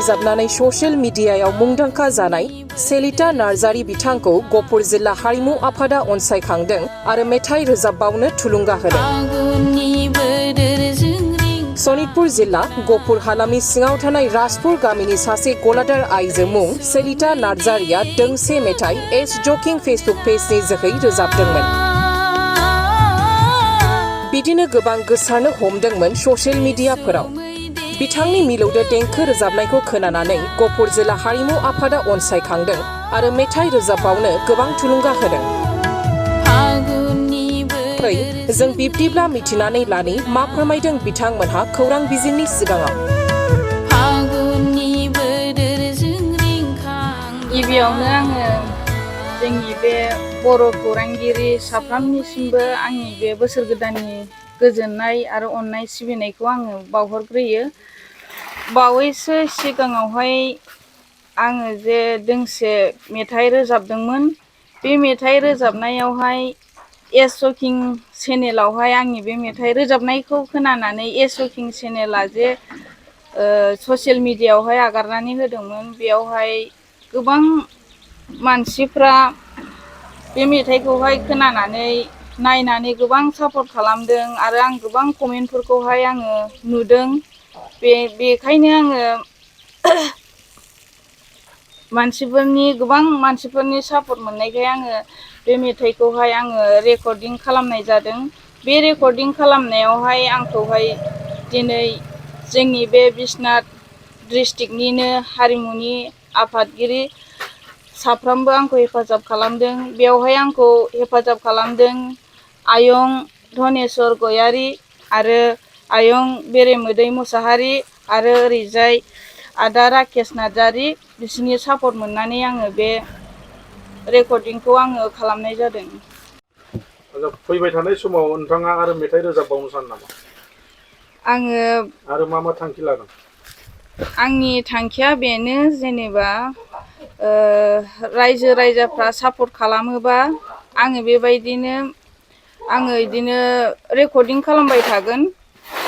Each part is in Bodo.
रोजाबनानै ससियेल मिडियायाव मुंदांखा जानाय सेलिता नार्जारी बिथांखौ गहपुर जिल्ला हारिमु आफादा अनसायखांदों आरो मेथाइ रोजाबबावनो थुलुंगा होदों। सनितपुर जिल्ला गहपुर हालामनि सिङाव थानाय राजपुर गामिनि सासे गलादार आइजो मुं सेलिता नार्जारीया दोंसे मेथाइ एस जकिं फेसबुक पेजनि जोहै रोजाबदोंमोन। बिदिनो गोबां गोसारनो हमदोंमोन ससियेल मिडियाफोराव। बिथांनि मिलौदो देंखो रोजाबनायखौ खोनानानै गहपुर जिल्ला हारिमु आफादा अनसायखांदों आरो मेथाइ रोजाबबावनो गोबां थुलुंगा होदों। जों बिब्दिब्ला मिथिनानै लानि मा फोरमायदों बिथांमोनहा खौरां बिजोंनि सिगाङाव। गिबियावनो आङो जोंनि बे बर' खौरांगिरि साफ्रोमनिसिमबो आंनि बे बोसोर गोदाननि गोजोननाय आरो अननाय सिबिनायखौ आङो बावहरग्रोयो। बावैसो सिगाङावहाय आङो जे दोंसे मेथाइ रोजाबदोंमोन, बे मेथाइ रोजाबनायावहाय एस जकिं चेनेलावहाय आंनि बे मेथाइ रोजाबनायखौ खोनानानै एस जकिं चेनेला जे ससियेल मिडियायावहाय आगारनानै होदोंमोन, बेयावहाय गोबां मानसिफ्रा बे मेथाइखौहाय खोनानानै नायनानै गोबां सापर्ट खालामदों आरो आं गोबां कमेन्टफोरखौहाय आङो नुदों। बेखायनो आङो गोबां मानसिफोरनि सापर्ट मोननायखाय आङो बे मेथाइखौहाय आङो रेकर्डिं खालामनाय जादों। बे रेकर्डिं खालामनायावहाय आंखौहाय दिनै जोंनि बे बिश्वनाथ डिस्ट्रिक्टनिनो हारिमुनि आफादगिरि साफ्रोमबो आंखौ हेफाजाब खालामदों। बेवहाय आंखौ हेफाजाब खालामदों आयं धनेस्वर गयारी आरो आयं बेरेमोदै मुसाहारि आरो ओरैजाय आदा राकेश नार्जारी। बिसोरनि सापर्ट मोननानै आङो बे रेकर्डिंखौ आङो खालामनाय जादों। फैबाय थानाय समाव नोंथाङा आरो मेथाइ रोजाबबावनो सानो नामा? आङो आरो मा थांखि लादों? आंनि थांखिया बेनो, जेनेबा रायजो राजाफ्रा सापर्ट खालामोबा आङो बेबायदिनो बिदिनो रेकर्डिं खालामबाय थागोन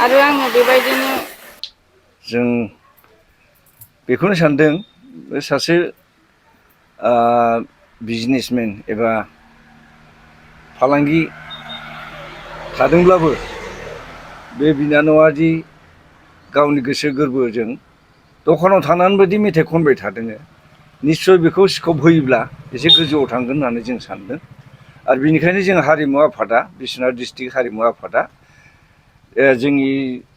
आरो आङो बेबायदिनो। जों बेखौनो सानदों, सासे बिजनेसमेन एबा फालांगि थादोंब्लाबो बे बिनानावा दि गावनि गोसो गोरबोजों दखानाव थानानैबो दि मेथाइ खनबाय थादों, निस्सय बेखौ स्कप होयोब्ला एसे गोजौआव थांगोन होननानै जों सानदों। आरो बेनिखायनो जों हारिमु आफादा, बिश्वनाथ डिस्ट्रिक्ट हारिमु आफादा जोंनि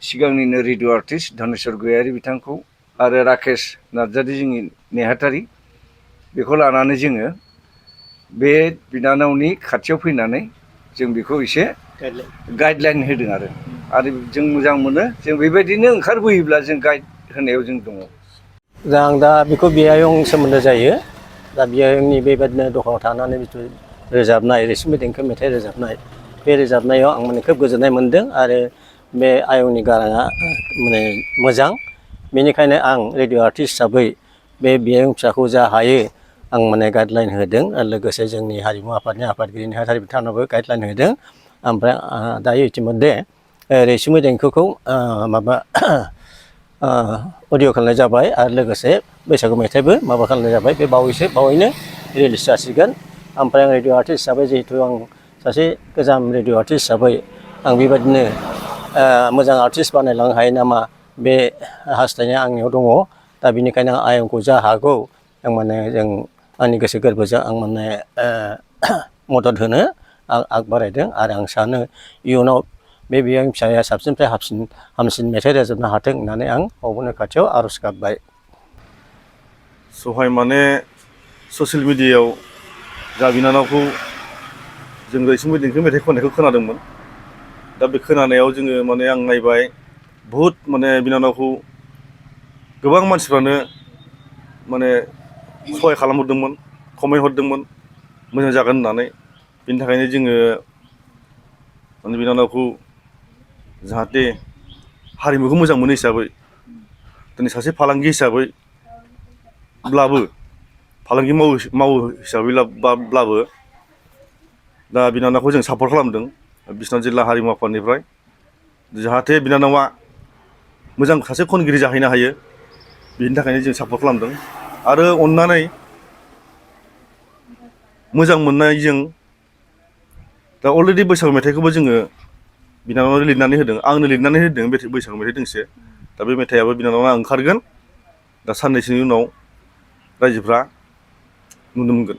सिगांनिनो रेडिअ' आर्टिस्ट धनेस्वर गयारी बिथांखौ आरो राकेश नार्जारी जोंनि नेहाथारि, बेखौ लानानै जोङो बे बिनानावनि खाथियाव फैनानै जों बेखौ एसे गाइडलाइन होदों आरो जों मोजां मोनो। जों बेबायदिनो ओंखारबोयोब्ला जों गाइड होनायाव जों दङ। आं दा बेखौ बियायं सोमोन्दो जायो। दा बियायंनि बेबायदिनो दखानाव थानानै जिथु रोजाबनाय रैसुमै देंखो मेथाइ रोजाबनाय, बे रोजाबनायाव आं माने खोब गोजोननाय मोन्दों आरो बे आयंनि गाराङा माने मोजां। बेनिखायनो आं रेडिअ' आर्टिस्ट हिसाबै बे बियायं फिसाखौ जा हायो आं माने गाइडलाइन होदों आरो लोगोसे जोंनि हारिमु आफादनि आफादगिरि नेहाथारि बिथांनोबो गाइडलाइन होदों। ओमफ्राय दायो इतिमध्ये रैसुमै देंखोखौ माबा अडिअ' खालामनाय जाबाय आरो लोगोसे बैसागु मेथाइबो माबा खालामनाय जाबाय। बे बावैनो रिलिज जासिगोन। ओमफ्राय आं रेडिअ' आर्टिस्ट हिसाबै, जिहेतु आं सासे गोजाम रेडिअ' आर्टिस्ट हिसाबै आं बेबायदिनो मोजां आर्टिस्ट बानायलांनो हायो नामा, बे हास्थायनाया आंनियाव दङ। दा बेनिखायनो आं आयंखौ जा हागौ आं माने आंनि गोसो गोरबोजों आं माने मदद होनो आं आग बारायदों आरो आं सानो इयुनाव बे बियायं फिसाया साबसिननिफ्राय हामसिन मेथाइ रोजाबनो हाथों होननानै आं भगबाननि खाथियाव आर'ज गाबबाय। सहाय माने ससियेल मिडियायाव जा बिनानावखौ जों रैसुमै देंखो मेथाइ खननायखौ खोनादोंमोन। दा बे खोनानायाव जोङो माने आं नायबाय, बहुद माने बिनानावखौ गोबां मानसिफ्रानो माने सहाय खालामहरदोंमोन, कमेन्ट हरदोंमोन मोजां जागोन होननानै। बेनि थाखायनो जोङो माने बिनानावखौ जाहाथे हारिमुखौ मोजां मोनो हिसाबै, दिनै सासे फालांगि हिसाबैब्लाबो फालांगि मावो हिसाबैब्लाबो दा बिनानावखौ जों सापर्ट खालामदों बिश्वनाथ जिल्ला हारिमु आफादनिफ्राय, जाहाथे बिनानावा मोजां सासे खनगिरि जाहैनो हायो। बेनि थाखायनो जों सापर्ट खालामदों आरो अननानै मोजां मोननायजों दा अलरेडि बैसागु मेथाइखौबो जोङो बिनानावनो लिरनानै होदों आंनो लिरनानै होदों बे बैसागु मेथाइ दोंसे दा बे मेथाइआबो बिनानावा ओंखारगोन दा साननैसोनि उनाव रायजोफ्रा नुनो मोनगोन